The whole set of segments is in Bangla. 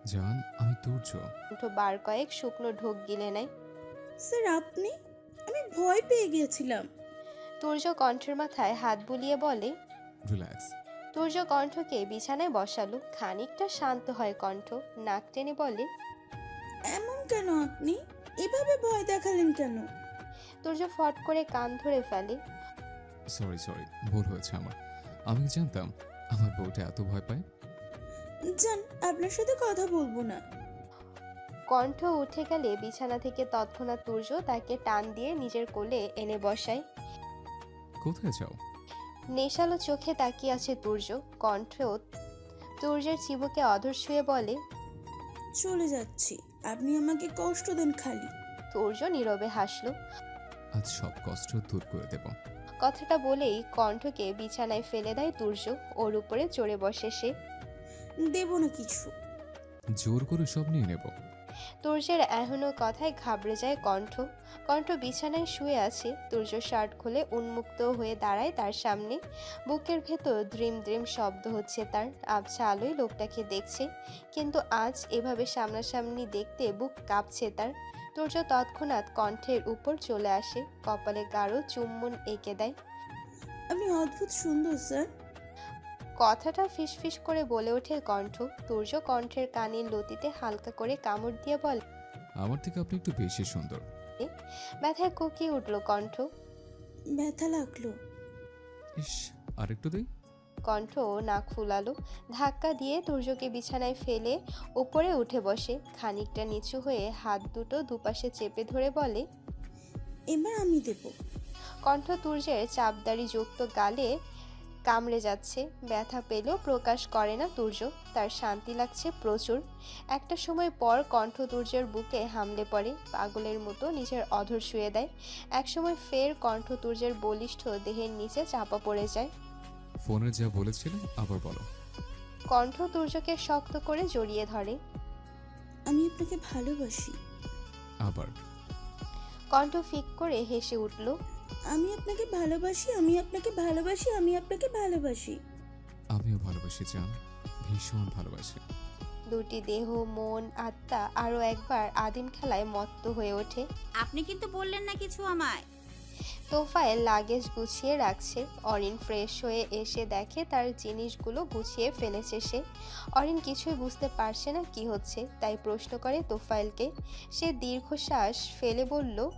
জান, আমি তুর্য। কণ্ঠ বার কয়েক শুকনো ঢোক গিলে নেয়। স্যার আপনি? আমি ভয় পেয়ে গিয়েছিলাম। তুর্য কণ্ঠের মাথায় হাত বুলিয়ে বলে। রিল্যাক্স। তুর্য কণ্ঠকে বিছানায় বসালো। খানিকটা শান্ত হয় কণ্ঠ। নাক টেনে বলে। এমন কেন আপনি? এভাবে ভয় দেখালেন কেন? তুর্য ফট করে কান ধরে ফেলে। সরি সরি, ভুল হয়েছে আমার। আমি কি জানতাম আমার বউটা এত ভয় পায়? জান, আপনার সাথে কথা বলবো না। কণ্ঠ উঠে গেলে বিছানা থেকে তৎক্ষণাৎ তুর্য তাকে টান দিয়ে নিজের কোলে এনে বসায়। কোথায় যাও? নেশালো চোখে তাকিয়ে আছে তুর্য। কণ্ঠ তুর্যের চিবুকে অধর ছুঁয়ে বলে। চলে যাচ্ছি, আপনি আমাকে কষ্ট দেন খালি। তুর্য নীরবে হাসলো। আজ সব কষ্ট দূর করে দেব। কথাটা বলেই কণ্ঠকে বিছানায় ফেলে দেয় তুর্য। ওর উপরে চড়ে বসে সে। দেব না কিছু। জোর করে সব নিয়ে নেব। তুর্যের এখনো কথায় ঘাবড়ে যায় কণ্ঠ। কণ্ঠ বিছানায় শুয়ে আছে। তুর্য শার্ট খুলে উন্মুক্ত হয়ে দাঁড়ায় তার সামনে। বুকের ভেতর দ্রিম দ্রিম শব্দ হচ্ছে তার। আবছা আলোয় লোকটাকে দেখছে, কিন্তু আজ এভাবে সামনাসামনি দেখতে বুক কাঁপছে তার। তুর্য তৎক্ষণাৎ কণ্ঠের উপর চলে আসে, কপালে গাঢ় চুম্বন এঁকে দেয়। আপনি অদ্ভুত সুন্দর স্যার। কথাটা ফিসফিস করে বলে ওঠে কণ্ঠ। তুর্য কণ্ঠের কানের লতিতে হালকা করে কামড় দিয়ে বলে। আমার থেকে আপনি একটু বেশি সুন্দর। ব্যথায় কুকিয়ে উঠল কণ্ঠ। ব্যথা লাগলো। ইস, আরেকটু দেই। কণ্ঠ নাক ফুলালো। ধাক্কা দিয়ে তুর্যকে বিছানায় ফেলে উপরে উঠে বসে। খানিকটা নিচু হয়ে হাত দুটো দুপাশে চেপে ধরে বলে। এবার আমি দেব। কণ্ঠ তুর্যের চাপদারি যুক্ত গালে কামড়ে যাচ্ছে। ব্যথা পেলেও প্রকাশ করে না তুর্য। তার শান্তি লাগছে প্রচুর। একটা সময় পর কণ্ঠ তুর্যের বুকে হামলে পড়ে, পাগলের মতো নিজের অধর শুয়ে দেয়। একসময় ফের কণ্ঠ তুর্যের বলিষ্ঠ দেহের নিচে চাপা পড়ে যায়। ফোনে যা বলেছিলে আবার বলো। কণ্ঠ তুর্যকে শক্ত করে জড়িয়ে ধরে। আমি আপনাকে ভালোবাসি। আবার। কণ্ঠ ফিক করে হেসে উঠল। আমি আপনাকে ভালোবাসি, আমি আপনাকে ভালোবাসি, আমি আপনাকে ভালোবাসি। আমিও ভালোবাসি জান, ভীষণ ভালোবাসি। দুটি দেহ, মন, আত্মা আরও একবার আদিম খেলায় মত্ত হয়ে ওঠে। আপনি কিন্তু বললেন না কিছু আমায়। তোফায়েল লাগেজ গুছিয়ে রাখছে। অরিন ফ্রেশ হয়ে এসে দেখে তার জিনিসগুলো গুছিয়ে ফেলেছে সে। অরিন কিছুই বুঝতে পারছে না কি হচ্ছে, তাই প্রশ্ন করে তোফায়েলকে। সে দীর্ঘশ্বাস ফেলে বলল।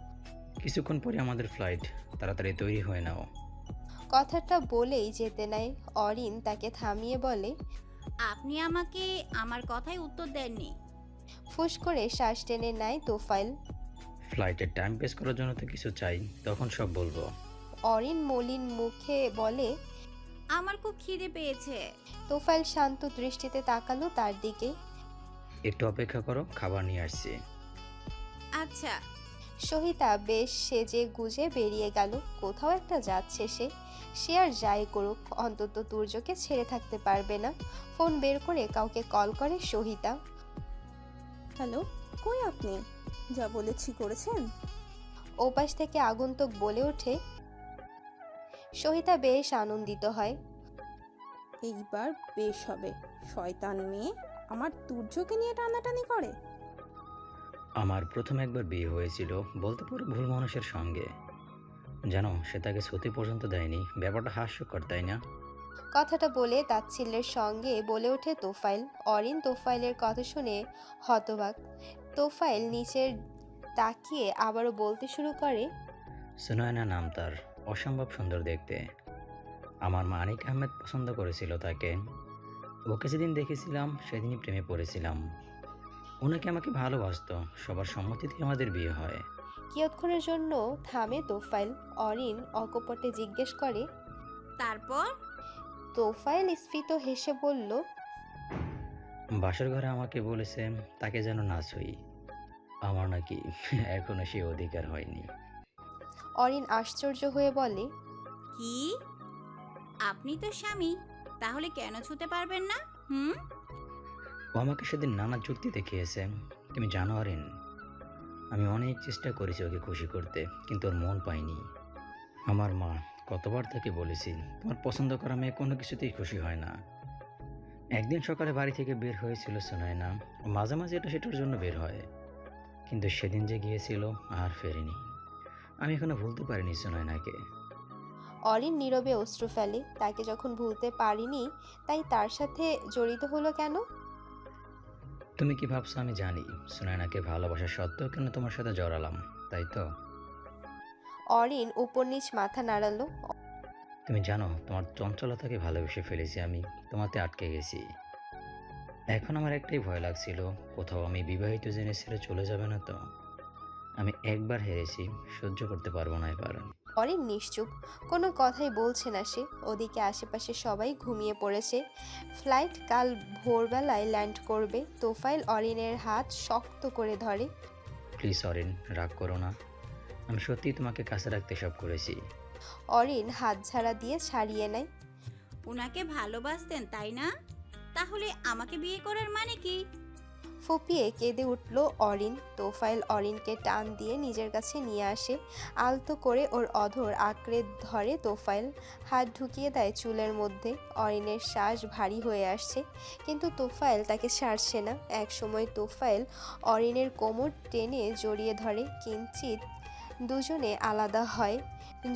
কিছুক্ষণ পরে আমাদের ফ্লাইট, তাড়াতাড়ি তৈরি হয়ে নাও। কথাটা বলেই যেতে নেয়। অরিন তাকে থামিয়ে বলে। আপনি আমাকে আমার কথায় উত্তর দেননি। ফুস করে শ্বাস টেনে নেয় তোফায়েল। ফ্লাইটের টাইম পেস করার জন্য তো কিছু চাই, তখন সব বলবো। অরিন মলিন মুখে বলে। আমার খুব খিদে পেয়েছে। তোফায়েল শান্ত দৃষ্টিতে তাকালো তার দিকে। একটু অপেক্ষা করো, খাবার নিয়ে আসছি। আচ্ছা। সহিতা বেশ সেজে গুজে বেরিয়ে গেল। কোথাও একটা যাচ্ছে সে। সে আর যাই করুক, অন্তত তুর্যকে ছেড়ে থাকতে পারবে না। ফোন বের করে কাউকে কল করে সহিতা। হ্যালো, কই আপনি? যা বলেছি করেছেন? ওপাশ থেকে আগন্তুক বলে ওঠে। সহিতা বেশ আনন্দিত হয়। এইবার বেশ হবে। শয়তান মেয়ে আমার তুর্যকে নিয়ে টানাটানি করে। আমার প্রথম একবার বিয়ে হয়েছিল, বলতে পারো ভুল মানুষের সঙ্গে। জানো, সে তাকে সত্যি পর্যন্ত দেয়নি। ব্যাপারটা হাস্যকর, তাই না? কথাটা বলে তাচ্ছিল্যের সঙ্গে বলে ওঠে তোফায়েল। অরিন তোফায়েলের কথা শুনে হতবাক। তোফায়েল নিচের তাকিয়ে আবারও বলতে শুরু করে। সুনয়না নাম তার, অসম্ভব সুন্দর দেখতে। আমার মানিক আহমেদ পছন্দ করেছিল তাকে। ওকে যেদিন দেখেছিলাম সেদিনই প্রেমে পড়েছিলাম। ওনাকে আমাকে ভালোবাসতো, সবার সম্মতিতে আমাদের বিয়ে হয়। কিয়ৎক্ষণের জন্য থামে তোফায়েল। অরিন অকপটে জিজ্ঞেস করে। তারপর? তোফায়েল স্ফীত হেসে বলল। বাসর ঘরে আমাকে বলেছে তাকে যেন না ছুঁই। আমার নাকি এখনো সে অধিকার হয়নি। অরিন আশ্চর্য হয়ে বলে। কি? আপনি তো স্বামী, তাহলে কেন ছুতে পারবেন না? ও আমাকে সেদিন নানা যুক্তি দেখিয়েছে। তুমি জানো আরিন, আমি অনেক চেষ্টা করেছি ওকে খুশি করতে, কিন্তু ওর মন পাইনি। আমার মা কতবার তাকে বলেছি, তোমার পছন্দ করা মেয়ে কোনো কিছুতেই খুশি হয় না। একদিন সকালে বাড়ি থেকে বের হয়েছিল সুনায়না। মাঝে মাঝে এটা সেটার জন্য বের হয়, কিন্তু সেদিন যে গিয়েছিল আর ফেরেনি। আমি এখনো ভুলতে পারিনি সুনায়নাকে। অরিন নীরবে অশ্রু ফেলে। তাকে যখন ভুলতে পারিনি, তাই তার সাথে জড়িত হলো কেন? তুমি কি ভাবছো আমি জানি সুনায়নাকে ভালোবাসা সত্ত্বেও কেন তোমার সাথে জড়ালাম, তাই তো? অরিন উপর নিচ মাথা নাড়ালো। তুমি জানো তোমার চঞ্চলতাকে ভালোবেসে ফেলেছি আমি, তোমাতে আটকে গেছি। এখন আমার একটাই ভয় লাগছিল, কোথাও আমি বিবাহিত জেনে ছেড়ে চলে যাবে না তো। আমি একবার হেরেছি, সহ্য করতে পারবো না এবার। অরিন নিশ্চুপ, কোনো কথাই বলছে না সে। ওদিকে আশেপাশে সবাই ঘুমিয়ে পড়েছে। ফ্লাইট কাল ভোরবেলায় ল্যান্ড করবে। তোফাইল অরিনের হাত শক্ত করে ধরে। প্লিজ অরিন, রাগ করো না। আমি সত্যিই তোমাকে কাছে রাখতে সব করেছি। অরিন হাত ঝাড়া দিয়ে ছাড়িয়ে নেয়। উনাকে ভালোবাসতেন তাই না? তাহলে আমাকে বিয়ে করার মানে কি? ফুপিয়ে কেঁদে উঠল অরিন। তোফাইল অরিনকে টান দিয়ে নিজের কাছে নিয়ে আসে। আলতো করে ওর অধর আঁকড়ে ধরে তোফাইল। হাত ঢুকিয়ে দেয় চুলের মধ্যে। অরিনের শ্বাস ভারী হয়ে আসছে, কিন্তু তোফাইল তাকে ছাড়ছে না। একসময় তোফাইল অরিনের কোমর টেনে জড়িয়ে ধরে। কিঞ্চিত দুজনে আলাদা হয়।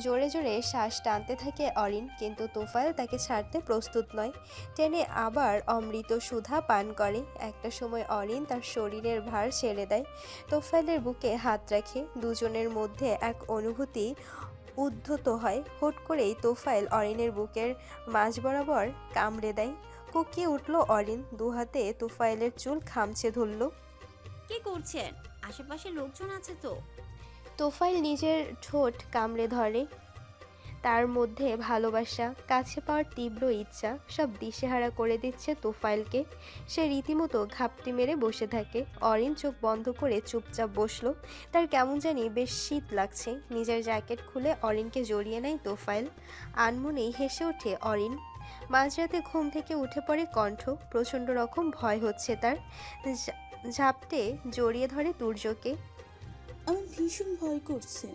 জোরে জোরে শ্বাস টানতে থাকে অরিন, কিন্তু তোফাইল তাকে ছাড়তে প্রস্তুত নয়। টেনে আবার অমৃত সুধা পান করে। একটা সময় অরিন তার শরীরের ভার ছেড়ে দেয়। তোফাইলের বুকে হাত রাখে। দুজনের মধ্যে এক অনুভূতি উদ্ধত হয়। হুট করেই তোফাইল অরিনের বুকের মাঝ বরাবর কামড়ে দেয়। কুকিয়ে উঠল অরিন। দুহাতে তোফাইলের চুল খামচে ধরল। কি করছেন? আশেপাশে লোকজন আছে তো। তোফাইল নিজের ঠোঁট কামড়ে ধরে। তার মধ্যে ভালোবাসা, কাছে পাওয়ার তীব্র ইচ্ছা সব দিশেহারা করে দিচ্ছে তোফাইলকে। সে রীতিমতো ঘাপটি মেরে বসে থাকে। অরিন চোখ বন্ধ করে চুপচাপ বসলো। তার কেমন জানি বেশ শীত লাগছে। নিজের জ্যাকেট খুলে অরিনকে জড়িয়ে নেয় তোফাইল। আনমনেই হেসে ওঠে অরিন। মাঝরাতে ঘুম থেকে উঠে পড়ে কণ্ঠ। প্রচণ্ড রকম ভয় হচ্ছে তার। ঝাপটে জড়িয়ে ধরে তুর্যকে। আমার ভীষণ ভয় করছে।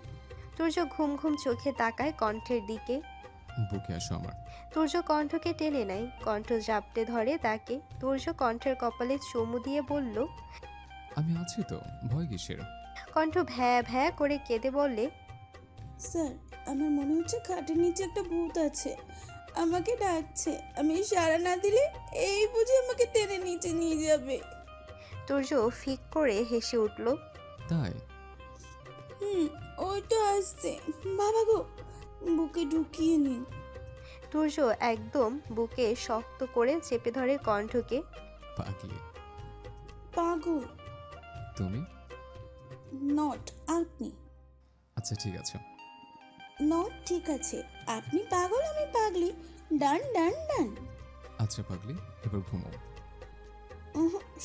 তুর্য ঘুম ঘুম চোখে তাকায় কণ্ঠের দিকে। বুকে আসো আমার। তুর্য কণ্ঠকে টেনে নেয়। কণ্ঠ জাপটে ধরে তাকে। তুর্য কণ্ঠের কপালে চুমু দিয়ে বলল, আমি আছি তো, ভয় কিসের? কণ্ঠ ভ্যা ভ্যা করে কেঁদে বলে, স্যার, আমার মনে হচ্ছে খাটের নিচে একটা ভূত আছে, আমাকে ডাকছে। আমি সাড়া না দিলে এই বুঝি আমাকে টেনে নিচে নিয়ে যাবে। তুর্য ফিক করে হেসে উঠল। তাই? ওই তো আসছে। বাবা গো, বুকে ঢুকিয়ে নিন। তুর্য একদম বুকে শক্ত করে চেপে ধরে কণ্ঠকে। পাগলি। পাগল তুমি? নট আপনি। আচ্ছা ঠিক আছে। নট ঠিক আছে, আপনি পাগল আমি পাগলি। ডান ডান ডান। আচ্ছা পাগলি, এবার ঘুমো।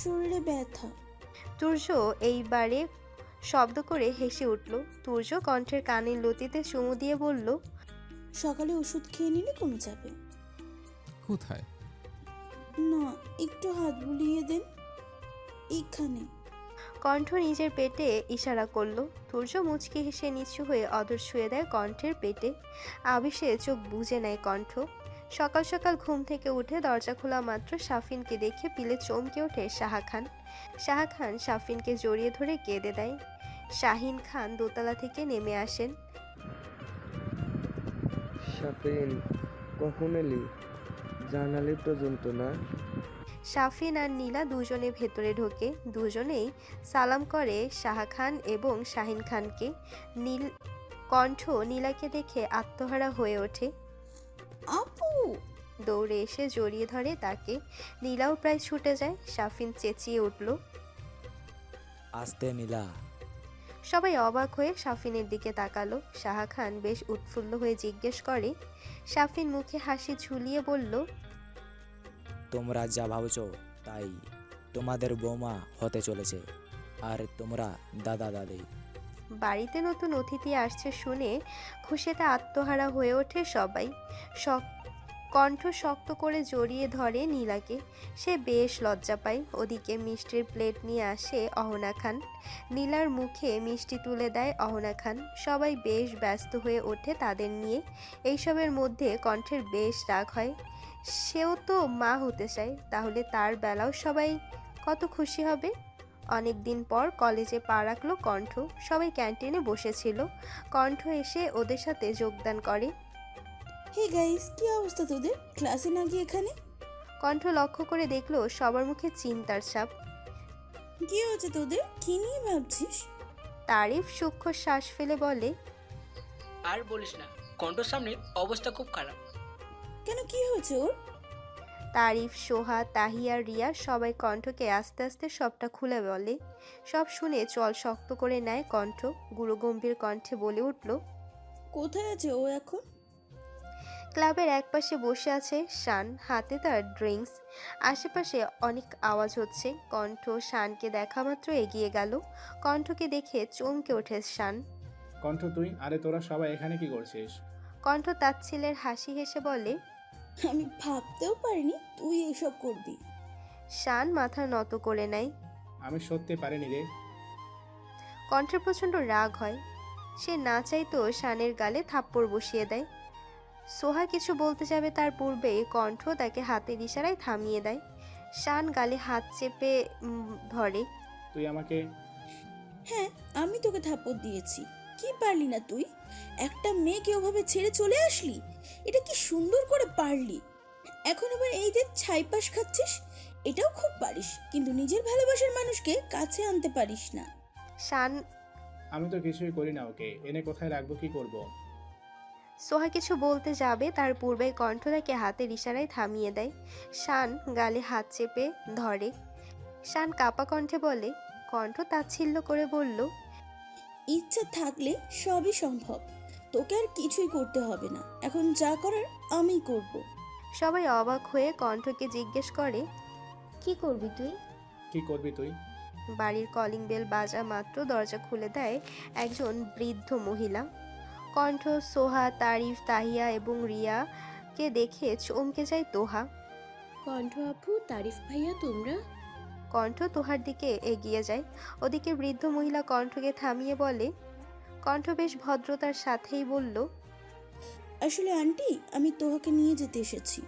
শরীরে ব্যথা। তুর্য এইবারে শব্দ করে হেসে উঠল। তুর্য কণ্ঠের কানের লতিতে চুমু দিয়ে বলল, সকালে ওষুধ খেয়ে নিলে কমে যাবে। কোথায়? না, একটু হাত বুলিয়ে দেন এখানে। কণ্ঠ নিজের পেটে ইশারা করলো। তুর্য মুচকি হেসে নিচু হয়ে অধর ছুঁয়ে দেয় কণ্ঠের পেটে। আবিষে চোখ বুজে নেয় কণ্ঠ। সকাল সকাল ঘুম থেকে উঠে দরজা খোলা মাত্র সাফিনকে দেখে পিলে চমকে ওঠে শাহা খান। শাহা খান সাফিনকে জড়িয়ে ধরে কেঁদে দেয়। শাহিন খান দোতলা থেকে নেমে আসেন। সাফিন, কখন এলি? জানালি পর্যন্ত না। সাফিন আর নীলা দুজনে ভেতরে ঢোকে। দুজনেই সালাম করে শাহা খান এবং শাহিন খানকে। কণ্ঠ নীলাকে দেখে আত্মহারা হয়ে ওঠে। আপু! দৌড়ে এসে জড়িয়ে ধরে তাকে। নীলাও প্রায় ছুটে যায়। সাফিন চেঁচিয়ে উঠল। আস্তে নীলা। সবাই অবাক হয়ে সাফিনের দিকে তাকালো। শাহা খান বেশ উৎফুল্ল হয়ে জিজ্ঞেস করে। সাফিন মুখে হাসি ঝুলিয়ে বলল, তোমরা যা ভাবছো তাই, তোমাদের বৌমা হতে চলেছে, আর তোমরা দাদা দাদি। বাড়িতে নতুন অতিথি আসছে শুনে খুশিতে আত্মহারা হয়ে ওঠে সবাই। কণ্ঠ শক্ত করে জড়িয়ে ধরে নীলাকে। সে বেশ লজ্জা পায়। ওদিকে মিষ্টির প্লেট নিয়ে আসে অহনা খান। নীলার মুখে মিষ্টি তুলে দেয় অহনা খান। সবাই বেশ ব্যস্ত হয়ে ওঠে তাদের নিয়ে। এইসবের মধ্যে কণ্ঠের বেশ রাগ হয়। সেও তো মা হতে চায়, তাহলে তার বেলাও সবাই কত খুশি হবে। অনেক দিন পর কলেজে পা রাখলো কণ্ঠ। সবাই ক্যান্টিনে বসেছিল। কণ্ঠ এসে ওদের সাথে যোগদান করে। হে গাইস, কি অবস্থা তোদের? ক্লাসে না গিয়ে এখানে? কণ্ঠ লক্ষ্য করে দেখলো সবার মুখে চিন্তার ছাপ। কি হয়েছে তোদের? কি নিয়ে ভাবছিস? তারিফ সূক্ষ্ম শ্বাস ফেলে বলে, আর বলিস না, কণ্ঠর সামনে অবস্থা খুব খারাপ। কেন, কি হয়েছে ওর? তারিফ, সোহা, তাহিয়া, রিয়া সবাই কণ্ঠকে আস্তে আস্তে সবটা খুলে বলে। সব শুনে চল শক্ত করে নেয় কণ্ঠ। গুরুগম্ভীর কণ্ঠে বলে উঠল, কোথায় আছে ও এখন? ক্লাবের একপাশে বসে আছে শান, হাতে তার ড্রিঙ্কস। আশেপাশে অনেক আওয়াজ হচ্ছে। কণ্ঠ শানকে দেখা মাত্র এগিয়ে গেল। কণ্ঠকে দেখে চমকে ওঠে শান। কণ্ঠ তুই? আরে তোরা সবাই এখানে কি করছিস? কণ্ঠ তাচ্ছিলের হাসি হেসে বলে, আমি ভাবতেও পারিনি তুই এসব করবি। শান মাথা নত করে নেয়। আমি সত্যি পারিনি রে। কণ্ঠের প্রচণ্ড রাগ হয়। সে না চাইতো শানের গালে থাপ্পড় বসিয়ে দেয়। সোহা কিছু বলতে যাবে তার পূর্বেই কণ্ঠ তাকে হাতের ইশারায় থামিয়ে দেয়। শান গালে হাত চেপে ধরে। তুই আমাকে? হ্যাঁ, আমি তোকে থাপ্পড় দিয়েছি। কি পারলি না তুই? একটা মেয়েকে ওভাবে ছেড়ে চলে আসলি, এটা কি সুন্দর করে পারলি। এখন আবার এই যে ছাইপাশ খাচ্ছিস, এটাও খুব পারিস, কিন্তু নিজের ভালোবাসার মানুষকে কাছে আনতে পারিস না। শান, আমি তো কিছুই করি না, ওকে এনে কোথায় রাখবো, কি করব? সোহা কিছু বলতে যাবে তার পূর্বে কণ্ঠ তাকে হাতের ইশারায় থামিয়ে দেয়। শান গালে হাত চেপে ধরে। শান কাপা কণ্ঠে বলে। কণ্ঠ তাচ্ছিল্য করে বলল, ইচ্ছা থাকলে সবই সম্ভব, তোকে আর কিছুই করতে হবে না, এখন যা করার আমি করব। সবাই অবাক হয়ে কণ্ঠকে জিজ্ঞেস করে, কি করবি তুই? কি করবি তুই? বাড়ির কলিং বেল বাজা মাত্র দরজা খুলে দেয় একজন বৃদ্ধ মহিলা। কণ্ঠ, সোহা, তারিফ, তাহিয়া এবং রিয়াকে দেখে চমকে যায় তোহা। কণ্ঠ আপু, তারিফ ভাইয়া, তোমরা? কণ্ঠ তোহার দিকে এগিয়ে যায়। ওদিকে বৃদ্ধ মহিলা কণ্ঠকে থামিয়ে বলে। কণ্ঠ বেশ ভদ্রতার সাথেই বলল, আসলে আন্টি, আমি তোহাকে নিয়ে যেতে এসেছি।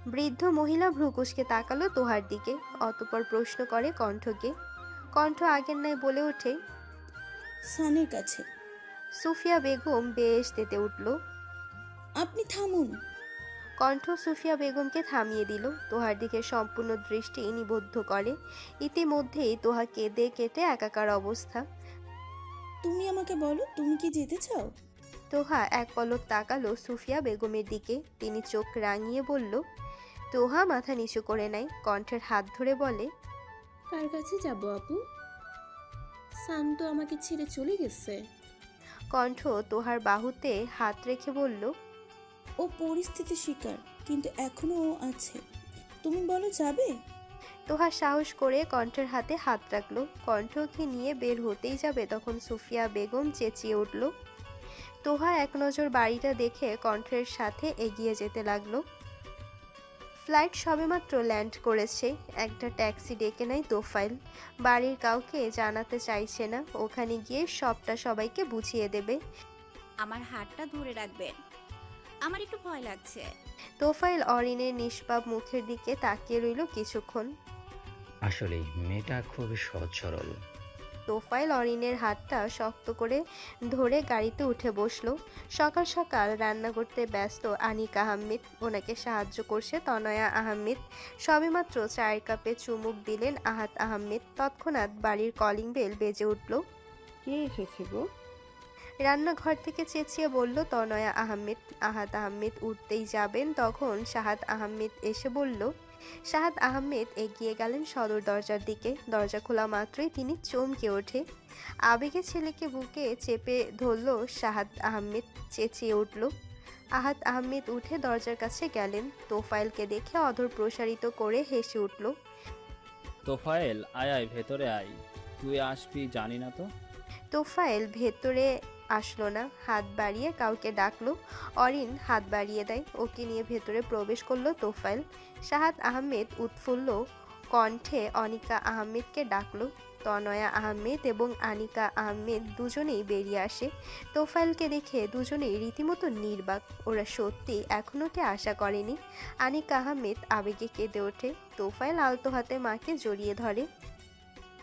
বৃদ্ধ মহিলা ভ্রুকুচকে তাকালো তোহার দিকে, অতঃপর প্রশ্ন করে কণ্ঠকে। কণ্ঠ আগের ন্যায় বলে ওঠে, সানের কাছে। সুফিয়া বেগম বেশ তেতে উঠল। আপনি থামুন। কণ্ঠ সুফিয়া বেগমকে থামিয়ে দিল। তোহার দিকে সম্পূর্ণ দৃষ্টি নিবদ্ধ করে। ইতিমধ্যেই তোহা কেঁদে কেটে একাকার অবস্থা। তুমি আমাকে বলো, তুমি কি যেতে চাও? তোহা এক পলক তাকালো সুফিয়া বেগমের দিকে। তিনি চোখ রাঙিয়ে বলল। তোহা মাথা নিচু করে নেয়। কণ্ঠের হাত ধরে বলে, কার কাছে যাব আপু? সান তো আমাকে ছেড়ে চলে গেছে। কণ্ঠ তোহার বাহুতে হাত রেখে বলল, ও পরিস্থিতি শিকার, কিন্তু এখনো ও আছে। তুমি বলো, যাবে? তোহা সাহস করে কণ্ঠের হাতে হাত রাখলো। কণ্ঠকে নিয়ে বের হতেই যাবে তখন সুফিয়া বেগম চেঁচিয়ে উঠল। তোহা এক নজর বাড়িটা দেখে কণ্ঠের সাথে এগিয়ে যেতে লাগলো। ফ্লাইট সবেমাত্র ল্যান্ড করেছে। একটা ট্যাক্সি ডেকে নেয় তোফাইল। বাড়ির কাউকে জানাতে চাইছে না, ওখানে গিয়ে সবটা সবাইকে বুঝিয়ে দেবে। আমার হাতটা ধরে রাখবেন, আমার একটু ভয় লাগছে। তোফাইল অরিনের নিষ্পাপ মুখের দিকে তাকিয়ে রইল কিছুক্ষণ। আসলেই মেয়েটা খুবই সহজ সরল। তোফাইল অরিনের হাতটা শক্ত করে ধরে গাড়িতে উঠে বসলো। সকাল সকাল রান্না করতে ব্যস্ত আনিক আহমেদ, ওনাকে সাহায্য করছে তনয়া আহমেদ। সবেমাত্র চায়ের কাপে চুমুক দিলেন আহাত আহমেদ। তৎক্ষণাৎ বাড়ির কলিং বেল বেজে উঠল। কে এসেছে গো? রান্নাঘর থেকে চেঁচিয়ে বলল তনয়া আহমেদ। আহাত আহমেদ উঠতেই যাবেন তখন শাহাদ আহমেদ এসে বলল। শাহাদ আহমেদ এগিয়ে গেলেন সদর দরজার দিকে। দরজা খোলা মাত্রই তিনি চমকে ওঠে। আবেগে ছেলেকে বুকে চেপে ধরল শাহাদ আহমেদ, চেঁচিয়ে উঠল। আহাত আহমেদ উঠে দরজার কাছে গেলেন। তোফাইলকে দেখে অধর প্রসারিত করে হেসে উঠল। তোফায়েল, আয় আয়, ভেতরে আয়। তুই আসবি জানি না তো। তোফাইল ভেতরে আসলো না, হাত বাড়িয়ে কাউকে ডাকলো। অরিন হাত বাড়িয়ে দেয়, ওকে নিয়ে ভেতরে প্রবেশ করলো তোফাইল। শাহাদ আহমেদ উৎফুল্ল কণ্ঠে অনিকা আহমেদকে ডাকলো। তনয়া আহমেদ এবং আনিকা আহমেদ দুজনেই বেরিয়ে আসে। তোফাইলকে দেখে দুজনেই রীতিমতো নির্বাক। ওরা সত্যি এখনও কে আশা করেনি। আনিকা আহমেদ আবেগে কেঁদে ওঠে। তোফাইল আলতো হাতে মাকে জড়িয়ে ধরে।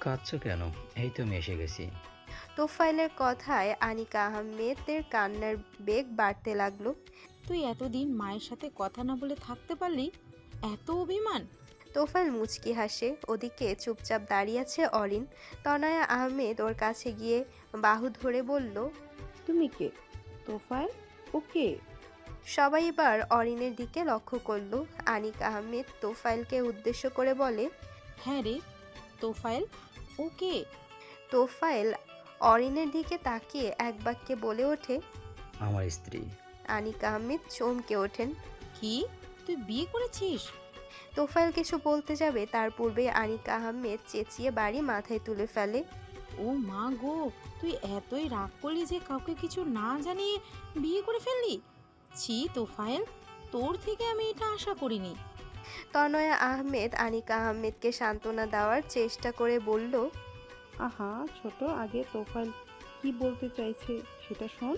কাঁদছো কেন? এই তো আমি এসে গেছি। তোফাইলের কথায় আনিকা আহমেদের কান্নার বেগ বাড়তে লাগলো। তুই এতদিন মায়ের সাথে কথা না বলে থাকতে পারলি? এত অভিমান! তোফাইল মুচকি হাসে। ওদিকে চুপচাপ দাঁড়িয়ে আছে অরিন। তনয়া আহমেদ ওর কাছে গিয়ে বাহু ধরে বলল, তুমি কে? তোফায়েল? ওকে? সবাই এবার অরিনের দিকে লক্ষ্য করলো। আনিকা আহমেদ তোফাইলকে উদ্দেশ্য করে বলে, হ্যাঁ রে, তোফায়েল ওকে? তোফাইল অরিনের দিকে তাকিয়ে এক বাক্যে বলে ওঠে, আমার স্ত্রী। আনিকা আহমেদ চমকে ওঠেন। কি, তুই বিয়ে করেছিস? তোফাইল কিছু বলতে যাবে তার পূর্বে আনিকা আহমেদ চেঁচিয়ে বাড়ি মাথায় তুলে ফেলে। ও মা গো, তুই এতই রাগ করলি যে কাউকে কিছু না জানিয়ে বিয়ে করে ফেললি? ছি তোফায়েল, তোর থেকে আমি এটা আশা করিনি। তনয়া আহমেদ আনিকা আহমেদকে সান্ত্বনা দেওয়ার চেষ্টা করে বলল, আহা ছোট, আগে তোফায়েল কি বলতে চাইছে সেটা শোন।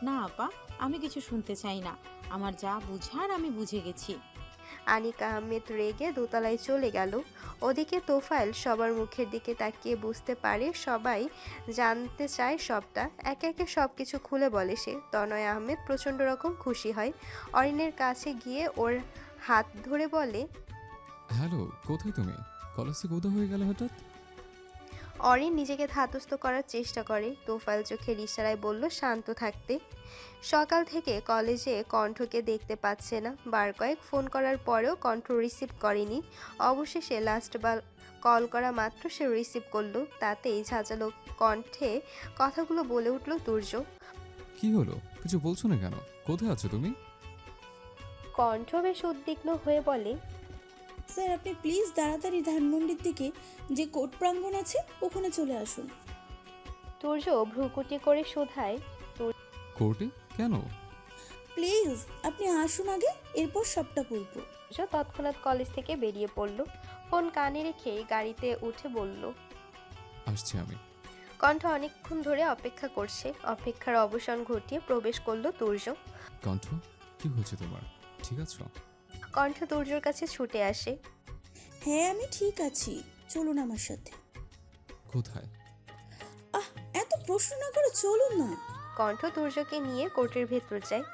না আপা, আমি কিছু শুনতে চাই না। আমার যা বুঝার আমি বুঝে গেছি। আনিকা আহমেদ রেগে দোতলায় চলে গেল। ওদিকে তোফাইল সবার মুখের দিকে তাকিয়ে বুঝতে পারে সবাই জানতে চায় সবটা। একে একে সব কিছু খুলে বলে সে। তনয় আহমেদ প্রচণ্ড রকম খুশি হয়। অরিনের কাছে গিয়ে ওর হাত ধরে বলে, হ্যালো, কোথায় তুমি? কলেজ থেকে উদা হয়ে গেল হঠাৎ। অরিন নিজেকে ধাতস্থ করার চেষ্টা করে। তোফাইল চোখের ইশারায় বলল শান্ত থাকতে। সকাল থেকে কলেজে কণ্ঠকে দেখতে পাচ্ছে না। বার কয়েক ফোন করার পরেও কণ্ঠ রিসিভ করেনি। অবশেষে লাস্টবার কল করা মাত্র সে রিসিভ করলো। তাতেই ঝাঁঝালো কণ্ঠে কথাগুলো বলে উঠল তুর্য। কি হলো, কিছু বলছো না কেন? কোথায় আছো তুমি? কণ্ঠ বেশ উদ্বিগ্ন হয়ে বলে, স্যার আপনি প্লিজ তাড়াতাড়ি ধানমন্ডির দিকে যে কোর্ট প্রাঙ্গণ আছে ওখানে চলে আসুন। তুর্য ভ্রুকুটি করে শোধায়, কোর্টে কেন? প্লিজ আপনি আসুন আগে, এরপর সবটা বলবো। তুর্য তৎক্ষণাৎ কলেজ থেকে বেরিয়ে পড়ল। ফোন কানে রেখেই গাড়িতে উঠে বলল, আসছি আমি। কণ্ঠ অনেকক্ষণ ধরে অপেক্ষা করছে। অপেক্ষার অবসান ঘটিয়ে প্রবেশ করলো তুর্য। কণ্ঠ, কি হয়েছে তোমার? ঠিক আছো? কণ্ঠ তুর্যর কাছে ছুটে আসে। হ্যাঁ আমি ঠিক আছি, চলুন আমার সাথে। কোথায়? এত প্রশ্ন না করে চলুন না। কণ্ঠ তুর্যকে নিয়ে কোর্টের ভেতর যায়।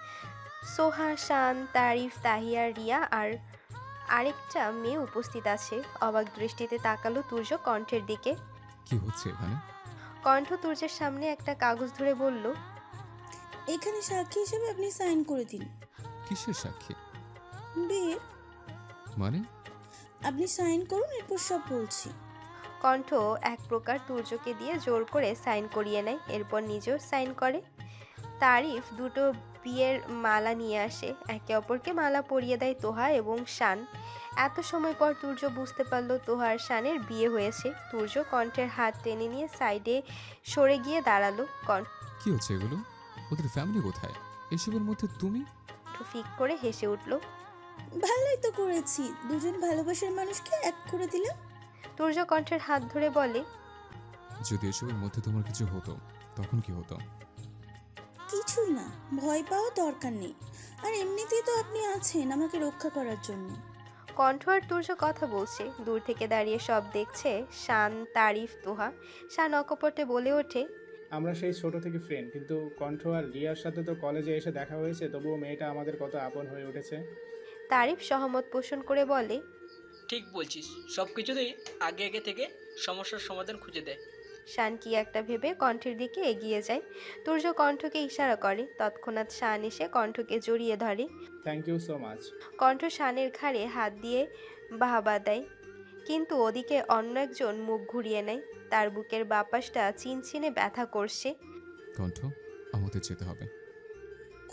সোহা, শান, তারিফ, তাহিয়া, রিয়া আর আরেকটা মেয়ে উপস্থিত আছে। অবাক দৃষ্টিতে তাকালো তুর্য কণ্ঠের দিকে। কি হচ্ছে এখানে? কণ্ঠ তুর্যের সামনে একটা কাগজ ধরে বলল, এখানে সাক্ষী হিসেবে আপনি সাইন করে দিন। কিসের সাক্ষী? বিয়ের। মানে? আপনি সাইন করুন, এরপর সব বলছি। কণ্ঠ এক প্রকার তুর্যকে দিয়ে জোর করে সাইন করিয়ে নেয়। এরপর নিজেও সাইন করে। তারিফ দুটো বিয়ের মালা নিয়ে আসে। একে অপরকে মালা পরিয়ে দেয় তোহা এবং শান। এত সময় পর তুর্য বুঝতে পারলো তোহা আর শানের বিয়ে হয়েছে। তুর্য কণ্ঠের হাত টেনে নিয়ে সাইডে সরে গিয়ে দাঁড়ালো। কণ্ঠ কি হচ্ছে এগুলো? ওদের ফ্যামিলি কোথায়? এসবের মধ্যে তুমি? ফিক করে হেসে উঠল। ভালোই তো করেছি, দুজন ভালোবাসার মানুষকে এক করে দিলাম। তুর্য কণ্ঠের হাত ধরে বলে, যদি এসবের মধ্যে তোমার কিছু হতো তখন কি হতো? কিছুই না, ভয় পাওয়া দরকার নেই। আর এমনিতেই তো আপনি আছেন আমাকে রক্ষা করার জন্য। কণ্ঠ আর তুর্য কথা বলছে। দূর থেকে দাঁড়িয়ে সব দেখছে শান, তারিফ, তোহা। শান অকপটে বলে ওঠে, আমরা সেই ছোট থেকে ফ্রেন্ড, কিন্তু কণ্ঠ আর রিয়ার সাথে তো কলেজে এসে দেখা হয়েছে, তবুও মেয়েটা আমাদের কত আপন হয়ে উঠেছে। তারিফ সহমত পোষণ করে বলে, ঠিক বলছিস, সব কিছুতেই আগে আগে থেকে সমস্যার সমাধান খুঁজে দেয়। শান কি একটা ভেবে কণ্ঠের দিকে এগিয়ে যায়। তুর্য কণ্ঠকে ইশারা করে। তৎক্ষণাৎ শান এসে কণ্ঠকে জড়িয়ে ধরে। Thank you so much. কণ্ঠ শানের ঘাড়ে হাত দিয়ে বাহবা দেয়, কিন্তু ওদিকে অন্য একজন মুখ ঘুরিয়ে নেয়। তার বুকের বাপাসটা চিনচিনে ব্যথা করছে। কণ্ঠ, আমাদের যেতে হবে।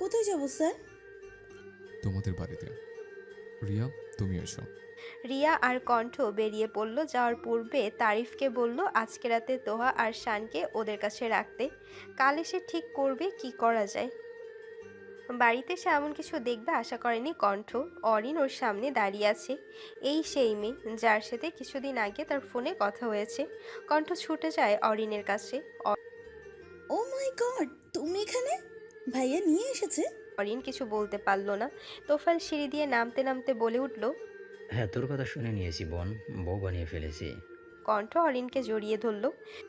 কোথায় যাব স্যার? তোমাদের বাড়িতে। রিয়া, তুমি এসো। রিয়া আর কণ্ঠ বেরিয়ে পড়ল। যাওয়ার পূর্বে তারিফকে বলল আজকে রাতে তোহা আর শানকে ওদের কাছে রাখতে। কাল এসে ঠিক করবে কি করা যায়। বাড়িতে সে এমন কিছু দেখবে আশা করেনি কণ্ঠ। অরিন ওর সামনে দাঁড়িয়ে আছে। এই সেই মেয়ে যার সাথে কিছুদিন আগে তার ফোনে কথা হয়েছে। কণ্ঠ ছুটে যায় অরিনের কাছে। ও মাই গড, তুমি এখানে? ভাইয়া নিয়ে এসেছে? অরিন কিছু বলতে পারল না। তোফায়েল সিঁড়ি দিয়ে নামতে নামতে বলে উঠল, হ্যাঁ, তোর কথা শুনে নিয়েছি বোন, বউ বানিয়ে ফেলেছি। কণ্ঠ অরিনকে জড়িয়ে ধরল।